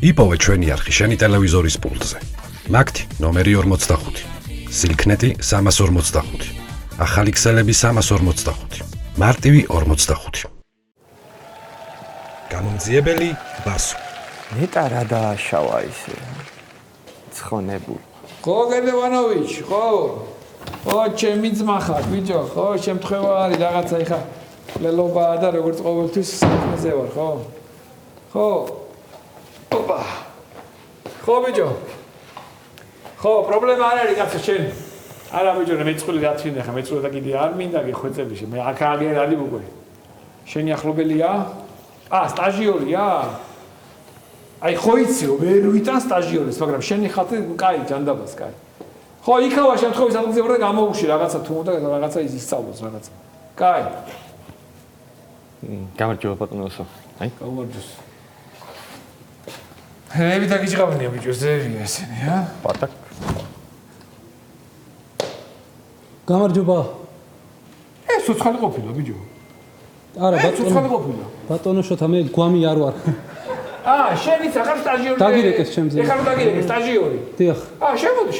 იპოვე ჩვენი არხი შენი ტელევიზორის პულტზე. მაგთი ნომერი 45, სილქნეტი 345, ახალი ქსელები 345, მარტივი 45. გამომძიებელი ბასო. ნეტა რა დააშავა ისე. ცხონებული. ხო გედევანოვიჩ, ხო. ხო, ჩემი ძმა ხარ, ბიჭო, ხო, შემთხვევა არის რაღაცა ეხა ლელობაა და როგორც ყოველთვის საქმეზე ვარ, ხო? ხო. ოპა. ხო, ბიჭო. ხო, პრობლემა არ არის კაცო შენ. არა ბიჭო, მეწყული დათვინე ხა, მეწყული და კიდე არ მინდა გეხვეწებიში. მე აქ აღარ არის უკვე. შენი ახლობელია? სტაჟიორია? აი ხო იციო, ვერ ვიტან სტაჟიორს, მაგრამ შენი ხალხი კაი ჯანდაბას კაი. ხო, იქავა შემთხვევის ადგილზე ვარ და გამოუში რაღაცა თუ უნდა რაღაცა ისწავლოს რაღაცა. კაი. გამარჯობა ბატონოსო. აი, გამარჯოს. მე დაგიჭყავნია ბიჭო, ზერია ესენი, ა? პატაკ. გამარჯობა. ეს უცხალი ყოფილა ბიჭო. არა, უცხალი ყოფილა. ბატონიშოთა მე გვამი არ ვარ. შენიც ახარ სტაჟიორი. დაგირეკეს ჩემზე. ეხლა დაგირეკეს სტაჟიორი. დიახ.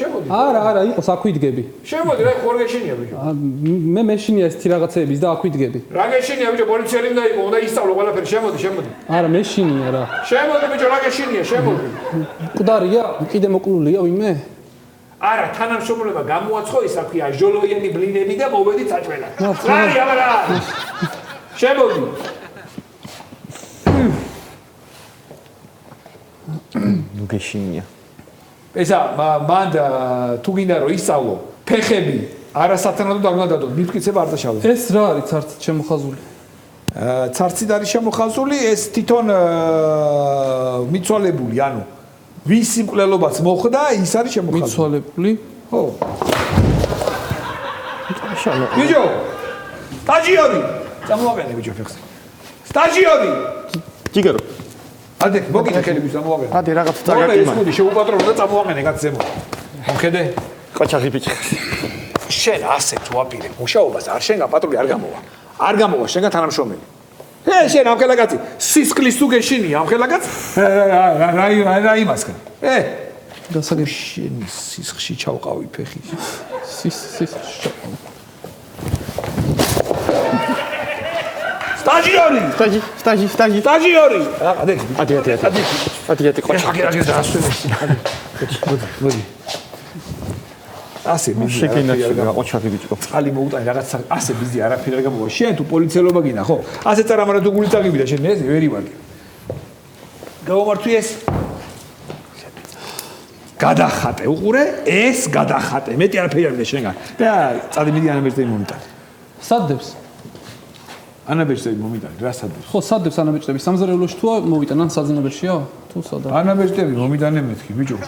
შემოდი. არა, იყოს აქ ვიდგები. შემოდი, რა ხორგეშინია ბიჭო. მე მეშინია ეს თირაღაცების და აქ ვიდგები. რა გეშინია ბიჭო, პოლიციელი უნდა იყო, უნდა ისწავლო ყველაფერი, შემოდი. არა, მეშინია რა. შემოდი ბიჭო, რა გეშინია, შემოდი. მკვდარია, კიდე მოკლულია ვინმე? არა, თანამშრომლობა გამოაცხო ის აქვია ჟოლოიანი ბლინები და მოვედი წაჭველა. რა. შემოდი. გეშინია. ესა მან თუ გინდა რომ ისწავლო, ფეხები არასათანადოდ არ უნდა დადო, მიფრკიცება არ დაშავო. ეს რა არის ცარცით შემოხაზული? ცარცით არის შემოხაზული, ეს თვითონ მიცვალებული, ანუ ვის სიმკვლელობაც მოხდა, ის არის შემოხაზული. მიცვალებული? ხო. ბიჭო, სტაჟიორი. წამოვაგენე ბიჭო ფეხზე. სტაჟიორი. ჯიგარო. ადე, მოგინა ხელების წამოვაგენე. ადე რაღაც წაგაკიმა. მე შეუპატრონო და წამოვაგენე კაც ზემო. მოხედე? კოჩაღი ბიჭი. შენ ასე თუ აპირე მუშაობას არ შენ გაპატრული არ გამოვა შენგან თანამშრომელი შენ ამ ხელაკაცი სისხლის თუ გეშინია ამ ხელაკაც რა იმასკენ გასაგები შენი სისხლში ჩავყავი ფეხი სტაჟიორი სტაჟიორი ადი კოჩაღი მოდი ასე მიზი შეკინაშია ყოჩაღი ბიჭო. წალი მოუტანი რაღაცა ასე მიზი არაფერი არ გამოვა. შენ თუ პოლიციელობა გინდა, ხო? ასე წარამარა თუ გული წაგიბიდა შენ ეს ვერი ვარ. გამომართვი ეს. გადახატე, უყურე? ეს გადახატე. მეტი არაფერი არ მინდა შენგან. და წადი მიდი ანაბეჭდები მომიტანი. სადებს? ანაბეჭდები მომიტანი, რა სადებს? ხო, სადებს ანაბეჭდები? სამზარეულოში თუა მოვიტან ან საძინებელშია? თუ სადა? ანაბეჭდები მომიტანე მეთქი, ბიჭო.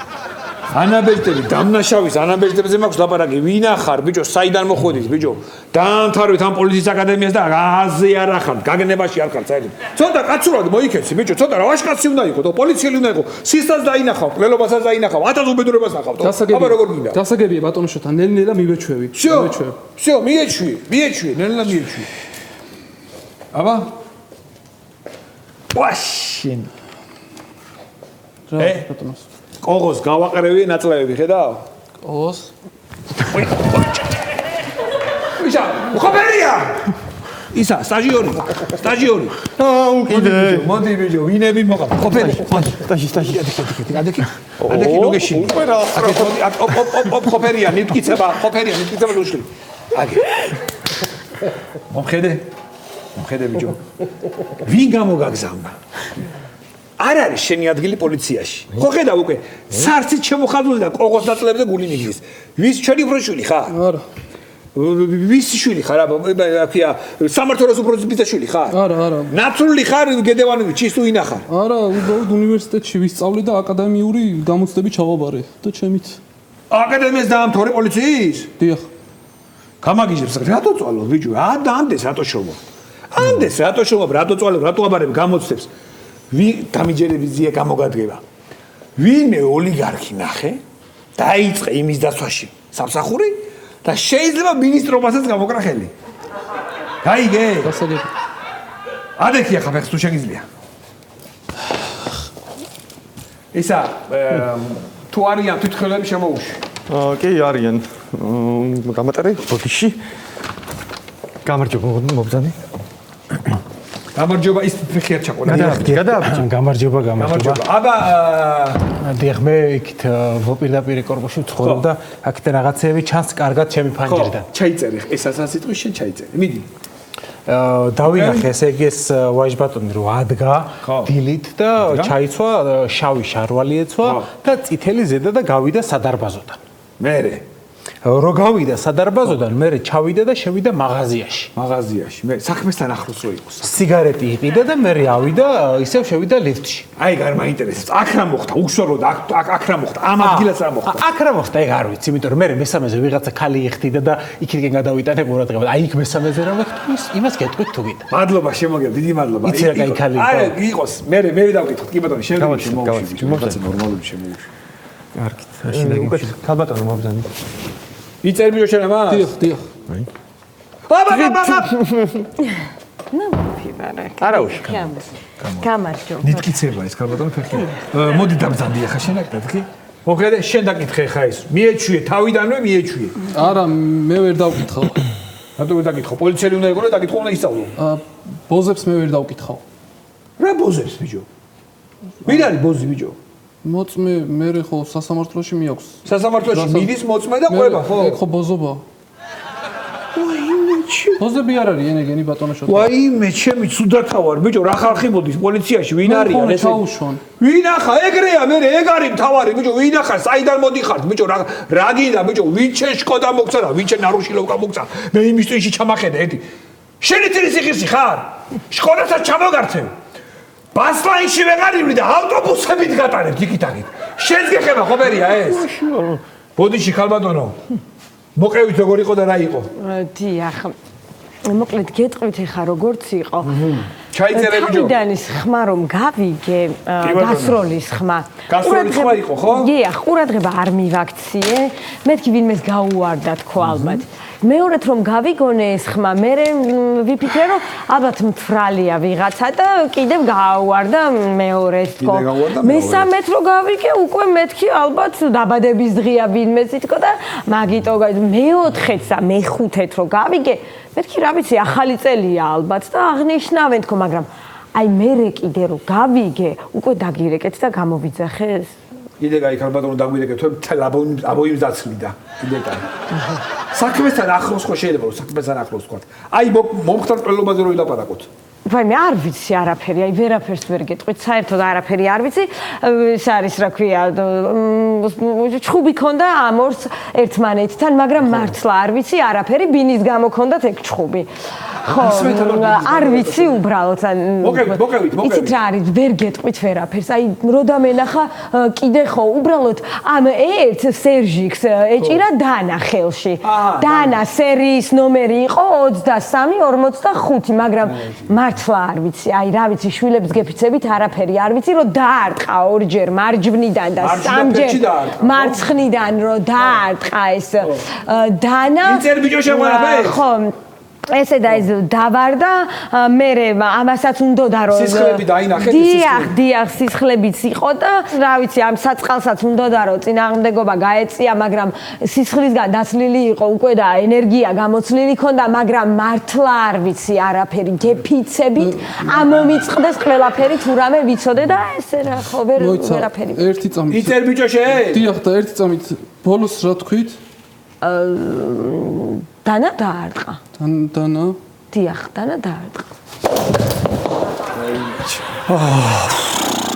ანაბეჭდები დამნაშავის ანაბეჭდებზე მაქვს ლაპარაკი ვინ ახარ ბიჭო საიდან მოხვედით ბიჭო დაამთავრეთ ამ პოლიციის აკადემიას და აზე არ ახარ გაგნებაში არ ხარ საერთოდ ცოტა კაცურად მოიქეცი ბიჭო ცოტა რა ვაშკაცი უნდა იყო და პოლიციელი უნდა იყო სისხლს დაინახავ ყლელობასაც დაინახავ 1000 უბედურებას ნახავ აბა როგორ გინდა გასაგებია ბატონიშოთა ნელ-ნელა მივეჩვევი всё მიეჩვი ნელ-ნელა მიეჩვი აბა ვაშინ რა ბატონოს კოღოს გავაყრევი ნაწლავები ხედავ? კოღოს? ისა, ხოპერია! ისა, სტაჟიორი. უკიდე. მოდი ბიჭო, ვინები მოყავ? ხოპერი. სტაჟი. ადექი ნოგეში. ოპ ხოპერია, ნიფკიცება ლუშლი. აგე. მომხედე ბიჭო. ვინ გამოგაგზავნა? არ არის შენი ადგილი პოლიციაში. ხო ხედავ უკვე, სარცით შემოხაზული და კოღოს ნაწლებზე გული მიგდის. ვის ჩვენი პროშვილი ხარ? არა. ვის შვილი ხარ? აბა, სამართლოს უპროცენტის შვილი ხარ? არა. ნაცრული ხარ გედევანოვიჩ, ის თუ ვინა ხარ? არა, უბრალოდ უნივერსიტეტში ვისწავლე და აკადემიური გამოცდები ჩავაბარე და ჩემით. აკადემიას დაამთავრე პოლიციის? დიახ. გამაგიჟებს, რატო წვალო, ბიჭო? ამდენს რატო შრომობ? რატო წვალო, რატო აბარებ გამოცდებს? დამიჯერებიზია გამოგადგება. ვინმე ოლიგარქი ნახე, დაიწყე იმის დაცვაში სამსახური და შეიძლება მინისტრობასაც გამოკრა ხელი. გაიგე? გასაგები. ადექია ხაფეხს თუ შეგიძლია. ისა თუ არიან თვითმხილველები შემოუშვი. კი არიან. გამატარე ბოდიში. გამარჯობა მობძანი. გამარჯობა ის ფეხი არ ჩაყოლა. გადააბჭენ გამარჯობა. აბა დიახ მე იქით ვოპირდაპირე კორპუსში ვცხოვრობ და აქეთ რაღაცეები ჩანს კარგად ჩემი ფანჯრიდან. ჩაიწერე ეს ასასიტყვი შენ ჩაიწერე. მიდი. დავინახე ესე იგი ეს ვაჟბატონი რო ადგა დილით და ჩაიცვა შავი შარვალი ეცვა და წითელი ზედა და გავიდა სადარბაზოდან. მერე რო გავიდა სადარბაზოდან, მე ჩავიდა და შევიდა მაღაზიაში. მე საქმესთან ახლოს რო იყოს. სიგარეტი იყიდა და მე ავიდა, ისევ შევიდა ლიფტში. აი გარ მაინტერესებს. აქ რა მოხდა? უშუალოდ აქ რა მოხდა? ამ ადგილას რა მოხდა? აქ რა მოხდა? ეგ არ ვიცი, იმიტომ რომ მე მესამეზე ვიღაცა ქალი იხდიდა და იქიდან გადავიტანე ყურადღება. აი იქ მესამეზე რა მოხდა? იმას გეტყვით თუ გინდა. მადლობა შემოგე, დიდი მადლობა. იცი რა კაი ქალი იყო. აი იყოს, მე დავკითხოთ, კი ბატონო, შემოვიშვი. რაღაცა ნორმალური შემოვიშვი. კარგით. უკვე ქალბატონო მობძანი. იწერ ბიჭო შენ ამას? დიახ. აბა. ნუ ფიბარა. არა უშ. გამარჯობა. ნიტკიცება ეს ქალბატონო ფეხი. მოდი დამძანდი ახლა შენ აკეთებ კი? მოკლედ შენ დაკითხე ხა ის. მიეჩვიე თავიდანვე მიეჩვიე. არა, მე ვერ დავკითხავ. რატო ვერ დაკითხო? პოლიციელი უნდა იყო და დაკითხო უნდა ისწავლო. ბოზებს მე ვერ დავკითხავ. რა ბოზებს ბიჭო? ვინ არის ბოზი ბიჭო? მოწმე მე ხო სასამართლოში მიაქვს. სასამართლოში მიდის მოწმე და ყვება ხო? ეგ ხო ბოზობა. ბოზები არ არის ენეგენი ბატონო შოთა. ვაიმე, ჩემი ცუდათა ვარ, ბიჭო, რა ხალხი მოდის პოლიციაში, ვინ არიან ესე? ჩაუშვან. ვინ ახა, ეგრეა, მე ეგ არის მთავარი, ბიჭო, ვინ ახა, საიდან მოდიხართ, ბიჭო, რა გინდა, ბიჭო, ვინ შენ შკოდა მოგცა და ვინ შენ ნარუშილოვკა მოგცა? მე იმის ტვინში ჩამახედა ერთი. შენი წილის იღირსი ხარ? შკოდასაც ჩამოგარცევ. ბასლაინში ვეღარ ივრი და ავტობუსებით გატარებ იქით-აქეთ. შენს გეხება ხობერია ეს? ბოდიში ხალბატონო. მოყევით როგორ იყო და რა იყო? დიახ. მოკლედ გეტყვით ახლა როგორც იყო. ჩაიწერე ბიჭო. თავიდანის ხმა რომ გავიგე, გასროლის ხმა. გასროლის ხმა იყო, ხო? დიახ, ყურადღება არ მივაქციე. მეთქი ვინმეს გაუვარდა თქო ალბათ. მეორედ რომ გავიგონე ეს ხმა, მე ვიფიქრე რომ ალბათ მთვრალია ვიღაცა და კიდევ გაუვარდა მეორედ თქო. მესამედ რომ გავიგე, უკვე მეთქი ალბათ დაბადების დღეა ვინმეს თქო და მაგიტო მეოთხეც და მეხუთედ რომ გავიგე, მეთქი რა ვიცი, ახალი წელია ალბათ და აღნიშნავენ თქო, მაგრამ აი მე კიდე რომ გავიგე, უკვე დაგირეკეთ და გამოვიძახე ეს. კიდე გაი ქალბატონო დაგვირეკეთ, თელ აბოიმს დაცლიდა. კიდე გაი. საქმესთან ახლოს ხო შეიძლება რომ საქმესთან ახლოს თქვა. აი მომხდარ ყველობაზე რო ვილაპარაკოთ. ვაი მე არ ვიცი არაფერი, აი ვერაფერს ვერ გეტყვით, საერთოდ არაფერი არ ვიცი. ეს არის რა ქვია, ჩხუბი ქონდა ამ ორს ერთმანეთთან, მაგრამ მართლა არ ვიცი არაფერი, ბინის გამო ქონდათ ეგ ჩხუბი. ხო, არ ვიცი უბრალოდ. მოკევით. იცით რა არის, ვერ გეტყვით ვერაფერს. აი რო დამენახა კიდე ხო, უბრალოდ ამ ერთ სერჟიქს ეჭირა დანა ხელში. დანა სერიის ნომერი იყო 23-45, მაგრამ მართლა არ ვიცი, აი რა ვიცი, შვილებს გეფიცებით არაფერი არ ვიცი, რომ დაარტყა ორჯერ მარჯვნიდან და სამჯერ მარცხნიდან რომ დაარტყა ეს დანა. იწერ ბიჭო შეგვარაფე? ხო. ესე და ეს დავარდა, მე ამასაც უნდოდა რომ სისხლები დაინახეთ დიახ, სისხლებიც იყო და რა ვიცი, ამ საწყალსაც უნდოდა რომ წინააღმდეგობა გაეწია, მაგრამ სისხლისგან დაცლილი იყო უკვე და ენერგია გამოცლილი ქონდა, მაგრამ მართლა არ ვიცი არაფერი, გეფიცებით ამომიწყდეს ყველაფერი თუ რამე ვიცოდე და ესე რა ხო ვერაფერი. ერთი წამით. იწერ ბიჭო შენ? დიახ და ერთი წამით ბოლოს რა თქვით? დანა დაარტყა. დანა? დიახ, დანა დაარტყა.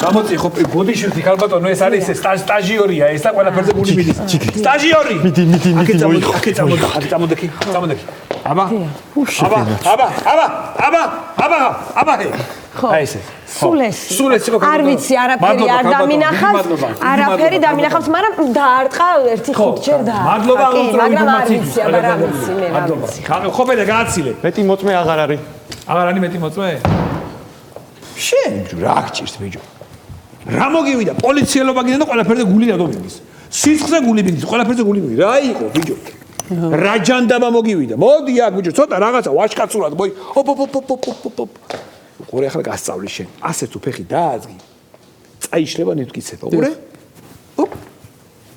გამოწი ხო ბოდიში ქალბატონო ეს არის სტაჟიორია ეს და ყველაფერზე გული მიდის. სტაჟიორი. მიდი მოიხო. აქეთ წამოდექი. აბა. ხო. აი ესე. სულ ეს იყო არ ვიცი არაფერი არ დამინახავს არაფერი დამინახავს მაგრამ დაარტყა ერთი ხუთჯერ და მადლობა მაგრამ არ ვიცი აბა რა ვიცი მე რა ვიცი ხო მე გააცილე მეტი მოწმე აღარ არის მეტი მოწმე შენ რა გჭირს ბიჭო რა მოგივიდა პოლიციელობა გინდა და ყველაფერზე გული რატომ მიდის სისხლზე გული მიდის ყველაფერზე გული მიდის რა იყო ბიჭო რა ჯანდაბა მოგივიდა მოდი აქ ბიჭო ცოტა რაღაცა ვაშკაცურად მოი ოპ ყურე ახლა გასწავლი შენ ასე თუ ფეხი დააძგი წაიშლება ნივთკიცე. უყურე? ოპ.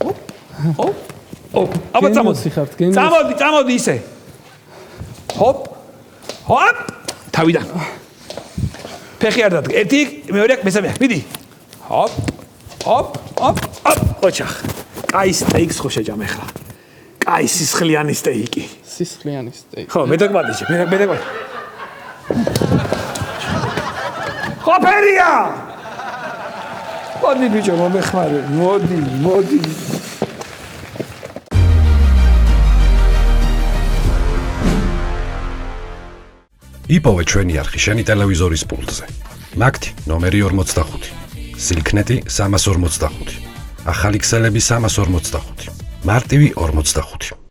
ოპ. ოპ. აბა გენოსი ხართ, გენოსი. წამოდი ისე. ჰოპ. ჰოპ. თავიდან. ფეხი არ დადგა. ერთი, მეორე, მესამე. მიდი. ჰოპ. ჰოპ. ჰოპ. ჰოპ. ოჩახ. კაი სტეიქს ხო შეჯამ ახლა. კაი სისხლიანი სტეიკი. სისხლიანი სტეიკი. ხო, მე დაგმადიჭე, მე დაგმადიჭე. ხოფერია! მოდი ბიჭო, მომეხმარე. მოდი. იპოვე ჩვენი არხი შენი ტელევიზორის პულტზე. მაგთი ნომერი 45. სილქნეტი 345. ახალი ქსელები 345. მარტივი 45.